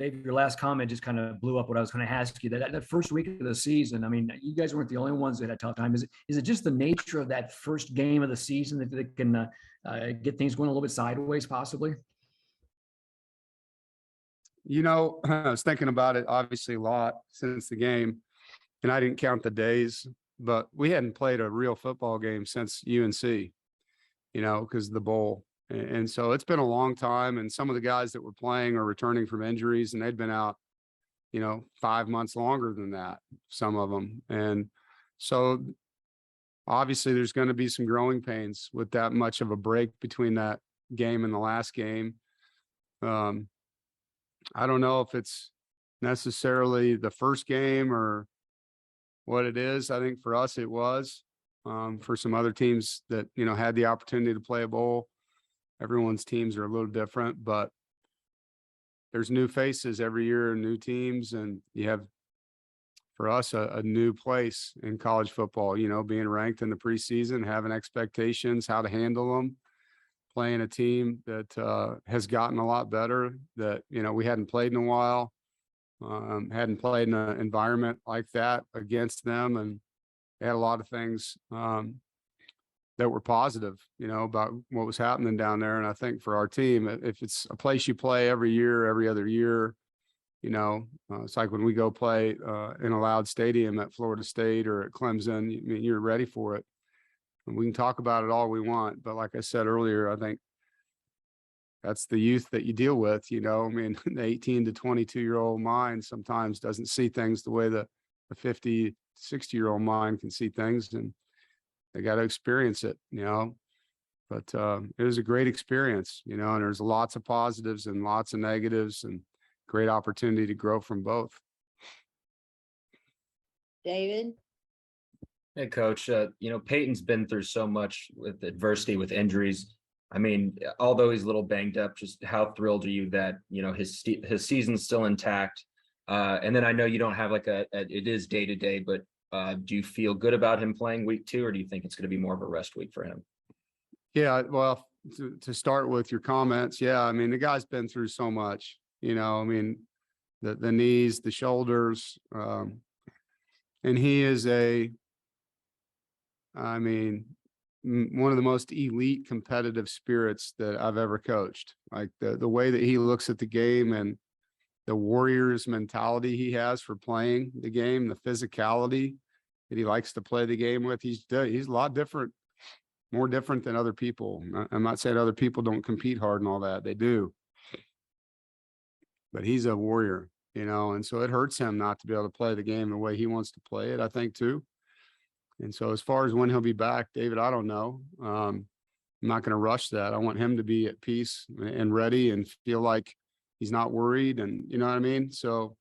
Dave, your last comment just kind of blew up what I was going to ask you. That first week of the season, I mean, you guys weren't the only ones that had a tough time. Is it just the nature of that first game of the season that can get things going a little bit sideways, possibly? I was thinking about it obviously a lot since the game, and I didn't count the days, but we hadn't played a real football game since UNC, because of the bowl. And so it's been a long time, and some of the guys that were playing are returning from injuries, and they'd been out, 5 months longer than that, some of them. And so obviously there's going to be some growing pains with that much of a break between that game and the last game. I don't know if it's necessarily the first game or what it is. I think for us, it was. For some other teams that, had the opportunity to play a bowl, everyone's teams are a little different, but there's new faces every year, new teams, and you have, for us, a new place in college football, being ranked in the preseason, having expectations, how to handle them, playing a team that has gotten a lot better, that, we hadn't played in a while, hadn't played in an environment like that against them, and they had a lot of things that were positive, about what was happening down there. And I think for our team, if it's a place you play every year, every other year, it's like when we go play in a loud stadium at Florida State or at Clemson, you're ready for it. And we can talk about it all we want, but like I said earlier, I think that's the youth that you deal with, the 18 to 22-year-old mind sometimes doesn't see things the way the 50, 60-year-old mind can see things, and they got to experience it, but it was a great experience, and there's lots of positives and lots of negatives, and great opportunity to grow from both. David? Hey, Coach, Peyton's been through so much with adversity, with injuries. I mean, although he's a little banged up, just how thrilled are you that, his season's still intact? And then I know you don't have it is day to day, but do you feel good about him playing week 2, or do you think it's going to be more of a rest week for him? Yeah, well, to start with your comments, yeah, I mean, the guy's been through so much, the knees, the shoulders, and he is one of the most elite competitive spirits that I've ever coached. Like the way that he looks at the game and the Warriors mentality he has for playing the game, the physicality that he likes to play the game with. He's a lot different, more different than other people. I'm not saying other people don't compete hard and all that. They do. But he's a warrior, and so it hurts him not to be able to play the game the way he wants to play it, I think, too. And so as far as when he'll be back, David, I don't know. I'm not going to rush that. I want him to be at peace and ready and feel like he's not worried, and you know what I mean? So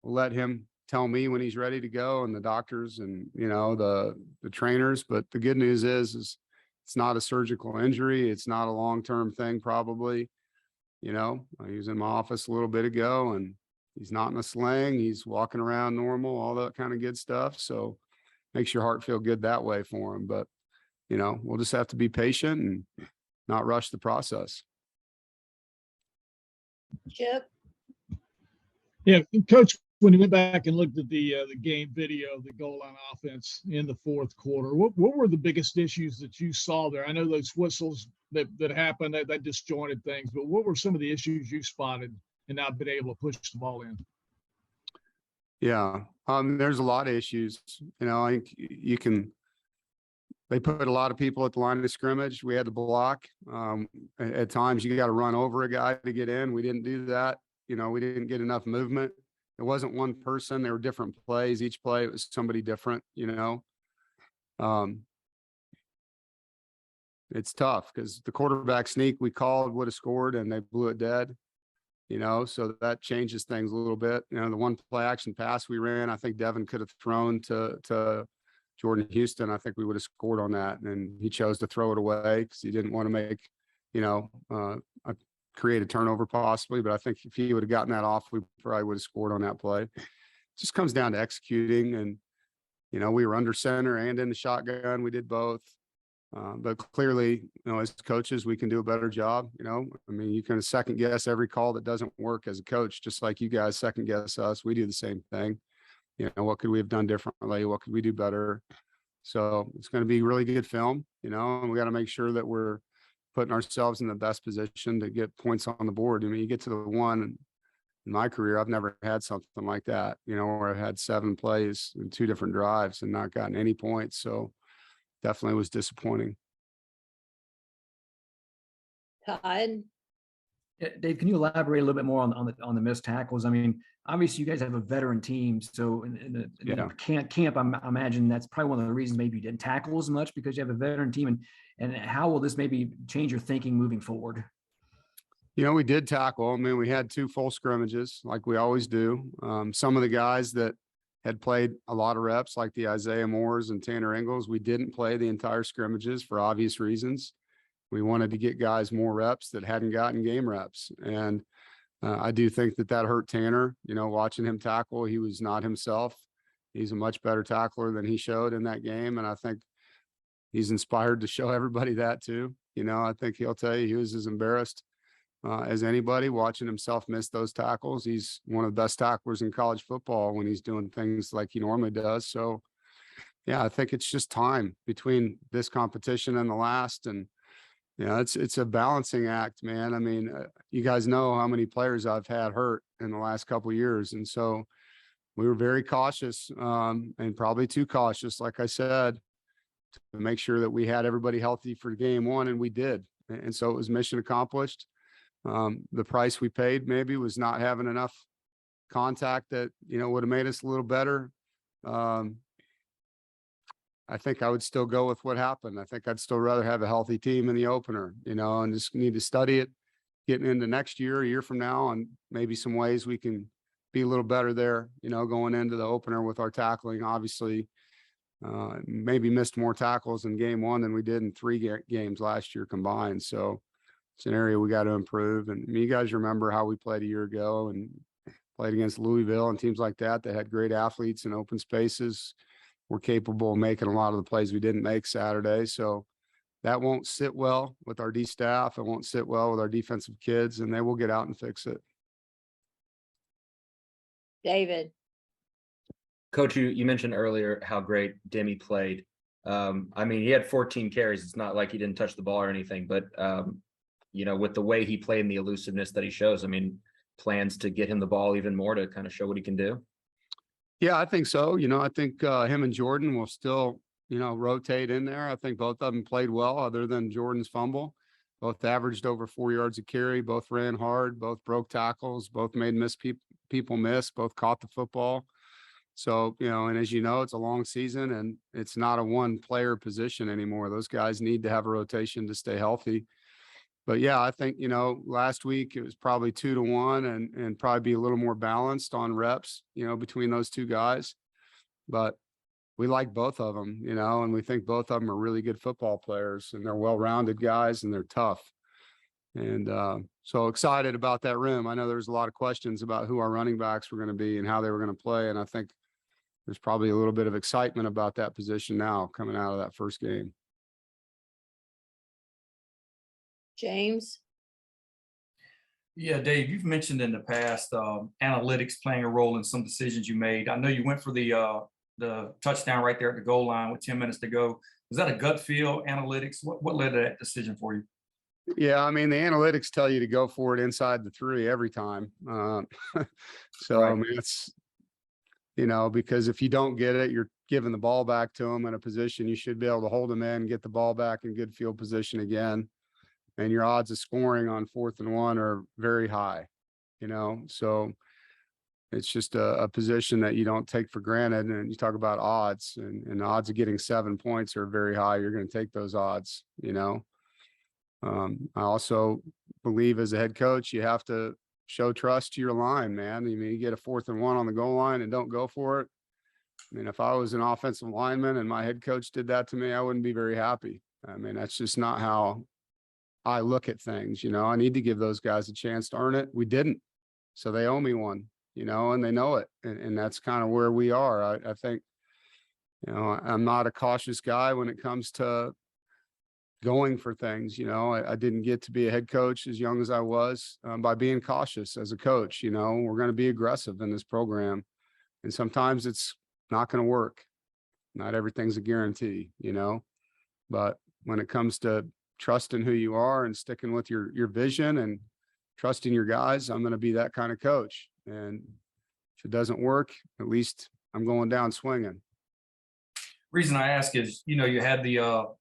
we'll let him tell me when he's ready to go, and the doctors and, the trainers. But the good news is it's not a surgical injury. It's not a long-term thing, probably. He was in my office a little bit ago, and he's not in a sling. He's walking around normal, all that kind of good stuff. So makes your heart feel good that way for him. But, we'll just have to be patient and not rush the process. Chip? Yeah, Coach, when you went back and looked at the game video, the goal line offense in the fourth quarter, what were the biggest issues that you saw there? I know those whistles that happened, that disjointed things, but what were some of the issues you spotted and not been able to push the ball in? Yeah, there's a lot of issues. I think they put a lot of people at the line of scrimmage. We had to block. At times you got to run over a guy to get in. We didn't do that. We didn't get enough movement. It wasn't one person. There were different plays. Each play, it was somebody different, It's tough because the quarterback sneak we called would have scored, and they blew it dead. So that changes things a little bit. The one play action pass we ran, I think Devin could have thrown to Jordan Houston. I think we would have scored on that, and he chose to throw it away because he didn't want to make, create a turnover possibly. But I think if he would have gotten that off, we probably would have scored on that play. It just comes down to executing, and we were under center and in the shotgun. We did both. But clearly, as coaches, we can do a better job. I mean, you can second guess every call that doesn't work as a coach, just like you guys second guess us. We do the same thing. What could we have done differently? What could we do better? So it's going to be really good film, and we got to make sure that we're putting ourselves in the best position to get points on the board. I mean, you get to the one in my career, I've never had something like that, where I've had 7 plays in 2 different drives and not gotten any points. So definitely was disappointing. Todd? Yeah, Dave, can you elaborate a little bit more on the missed tackles? I mean, obviously you guys have a veteran team, so in the camp, I imagine that's probably one of the reasons maybe you didn't tackle as much, because you have a veteran team. And how will this maybe change your thinking moving forward? We did tackle. I mean, we had 2 full scrimmages like we always do. Some of the guys that had played a lot of reps, like the Isaiah Moores and Tanner Ingles, we didn't play the entire scrimmages for obvious reasons. We wanted to get guys more reps that hadn't gotten game reps. And I do think that hurt Tanner, watching him tackle. He was not himself. He's a much better tackler than he showed in that game. And I think he's inspired to show everybody that too. I think he'll tell you he was as embarrassed as anybody watching himself miss those tackles. He's one of the best tacklers in college football when he's doing things like he normally does. So yeah, I think it's just time between this competition and the last. And it's a balancing act, man. I mean, you guys know how many players I've had hurt in the last couple of years. And so we were very cautious, and probably too cautious, like I said, to make sure that we had everybody healthy for game 1, and we did. And so it was mission accomplished. The price we paid maybe was not having enough contact that, would have made us a little better. I think I would still go with what happened. I think I'd still rather have a healthy team in the opener, and just need to study it getting into next year, a year from now, and maybe some ways we can be a little better there, going into the opener with our tackling. Obviously, maybe missed more tackles in game 1 than we did in 3 games last year combined. So it's an area we got to improve. And you guys remember how we played a year ago and played against Louisville and teams like that had great athletes in open spaces. We're capable of making a lot of the plays we didn't make Saturday. So that won't sit well with our D staff. It won't sit well with our defensive kids, and they will get out and fix it. David? Coach, you mentioned earlier how great Demi played. I mean, he had 14 carries. It's not like he didn't touch the ball or anything, but with the way he played and the elusiveness that he shows, I mean, plans to get him the ball even more to kind of show what he can do. Yeah, I think so. I think him and Jordan will still, rotate in there. I think both of them played well, other than Jordan's fumble. Both averaged over 4 yards a carry. Both ran hard. Both broke tackles. Both made people miss. Both caught the football. So, and as you know, it's a long season, and it's not a one player position anymore. Those guys need to have a rotation to stay healthy. But yeah, I think, last week it was probably 2-1 and probably be a little more balanced on reps, between those 2 guys. But we like both of them, and we think both of them are really good football players, and they're well-rounded guys, and they're tough. And so excited about that room. I know there's a lot of questions about who our running backs were going to be and how they were going to play. And I think there's probably a little bit of excitement about that position now coming out of that first game. James? Yeah, Dave, you've mentioned in the past analytics playing a role in some decisions you made. I know you went for the touchdown right there at the goal line with 10 minutes to go. Was that a gut feel analytics? What led to that decision for you? Yeah, I mean, the analytics tell you to go for it inside the 3 every time. So, Right. I mean, it's, because if you don't get it, you're giving the ball back to them in a position you should be able to hold them in, get the ball back in good field position again. And your odds of scoring on 4th and 1 are very high, so it's just a position that you don't take for granted. And you talk about odds, and the odds of getting 7 points are very high. You're going to take those odds, I also believe as a head coach, you have to show trust to your line, man. I mean, you get a 4th and 1 on the goal line and don't go for it. I mean, if I was an offensive lineman and my head coach did that to me, I wouldn't be very happy. I mean, that's just not how I look at things. I need to give those guys a chance to earn it. We didn't. So they owe me one, and they know it. And that's kind of where we are. I think, I'm not a cautious guy when it comes to going for things. I didn't get to be a head coach as young as I was by being cautious as a coach. We're going to be aggressive in this program, and sometimes it's not going to work. Not everything's a guarantee, but when it comes to trusting who you are and sticking with your vision and trusting your guys, I'm going to be that kind of coach. And if it doesn't work, at least I'm going down swinging. Reason I ask is, you had the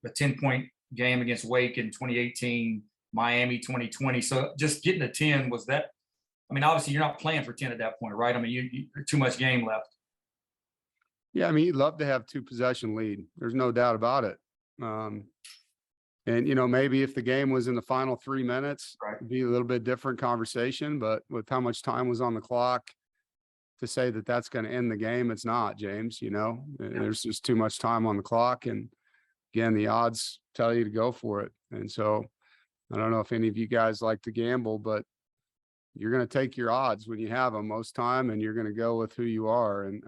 10-point game against Wake in 2018, Miami 2020. So just getting a 10, was that, obviously you're not playing for 10 at that point, right? You're too much game left. Yeah, you'd love to have 2-possession lead. There's no doubt about it. And, maybe if the game was in the final 3 minutes, Right. it'd be a little bit different conversation. But with how much time was on the clock to say that that's going to end the game, it's not, James. There's just too much time on the clock. And again, the odds tell you to go for it. And so I don't know if any of you guys like to gamble, but you're going to take your odds when you have them most time, and you're going to go with who you are. And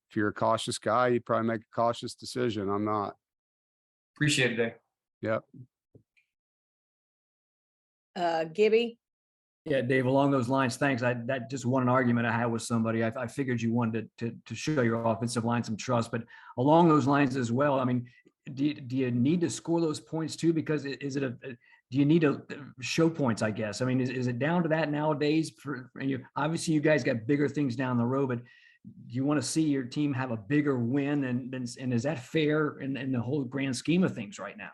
if you're a cautious guy, you probably make a cautious decision. I'm not. Appreciate it, Dave. Yep. Gibby, Yeah, Dave, along those lines, thanks. That just one argument I had with somebody. I figured you wanted to show your offensive line some trust, but along those lines as well, do you need to score those points too? Because do you need to show points, I guess? Is it down to that nowadays? Obviously you guys got bigger things down the road, but do you want to see your team have a bigger win? And is that fair in the whole grand scheme of things right now?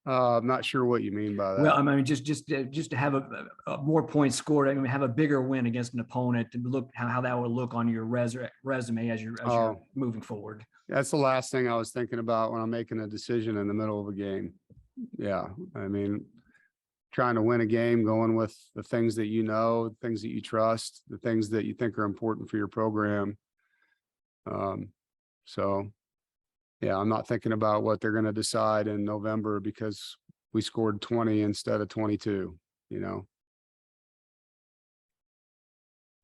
I'm not sure what you mean by that. Well, just to have a more points scored. Have a bigger win against an opponent, and look how that would look on your resume as you're moving forward. That's the last thing I was thinking about when I'm making a decision in the middle of a game. Yeah, trying to win a game, going with the things that the things that you trust, the things that you think are important for your program. So. Yeah, I'm not thinking about what they're going to decide in November because we scored 20 instead of 22,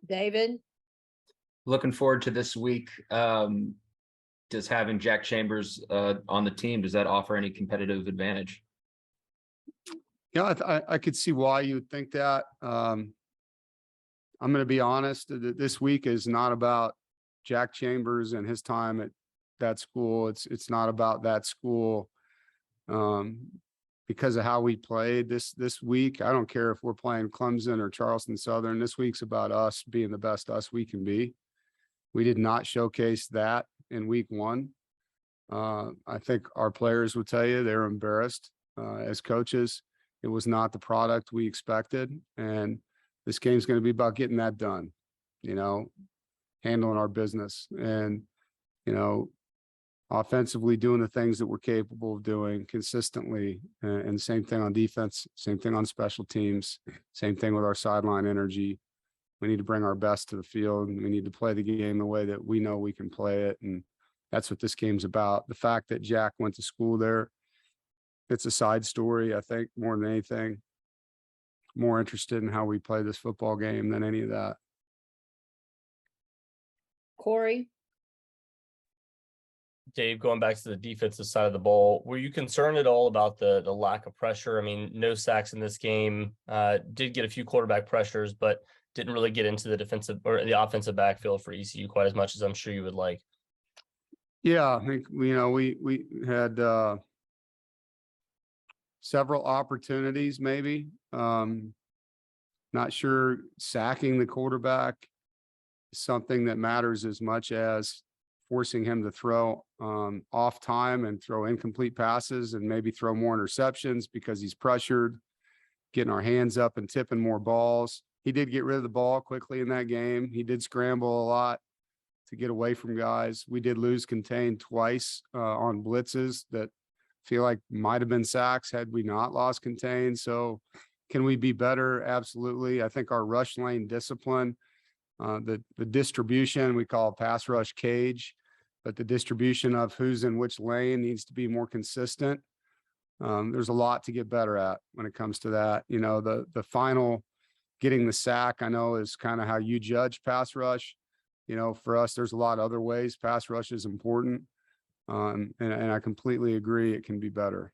David, Looking forward to this week. Does having Jack Chambers on the team, does that offer any competitive advantage? Yeah, I could see why you would think that. I'm going to be honest, this week is not about Jack Chambers and his time at that school. It's not about that school because of how we played this week. I don't care if we're playing Clemson or Charleston Southern. This week's about us being the best us we can be. We did not showcase that in week 1. I think our players would tell you they're embarrassed as coaches. It was not the product we expected, and this game's going to be about getting that done, handling our business and offensively doing the things that we're capable of doing consistently. And same thing on defense, same thing on special teams, same thing with our sideline energy. We need to bring our best to the field, and we need to play the game the way that we know we can play it. And that's what this game's about. The fact that Jack went to school there, it's a side story, I think, more than anything. More interested in how we play this football game than any of that. Corey, Dave, going back to the defensive side of the ball, were you concerned at all about the lack of pressure? No sacks in this game, did get a few quarterback pressures, but didn't really get into the defensive or the offensive backfield for ECU quite as much as I'm sure you would like. Yeah, I think, we had several opportunities, maybe. Not sure sacking the quarterback is something that matters as much as forcing him to throw off time and throw incomplete passes and maybe throw more interceptions because he's pressured, getting our hands up and tipping more balls. He did get rid of the ball quickly in that game. He did scramble a lot to get away from guys. We did lose contain twice on blitzes that feel like might have been sacks had we not lost contain. So can we be better? Absolutely. I think our rush lane discipline, the distribution, we call a pass rush cage, but the distribution of who's in which lane needs to be more consistent. There's a lot to get better at when it comes to that. The final getting the sack, I know, is kind of how you judge pass rush. For us, there's a lot of other ways pass rush is important. And I completely agree it can be better.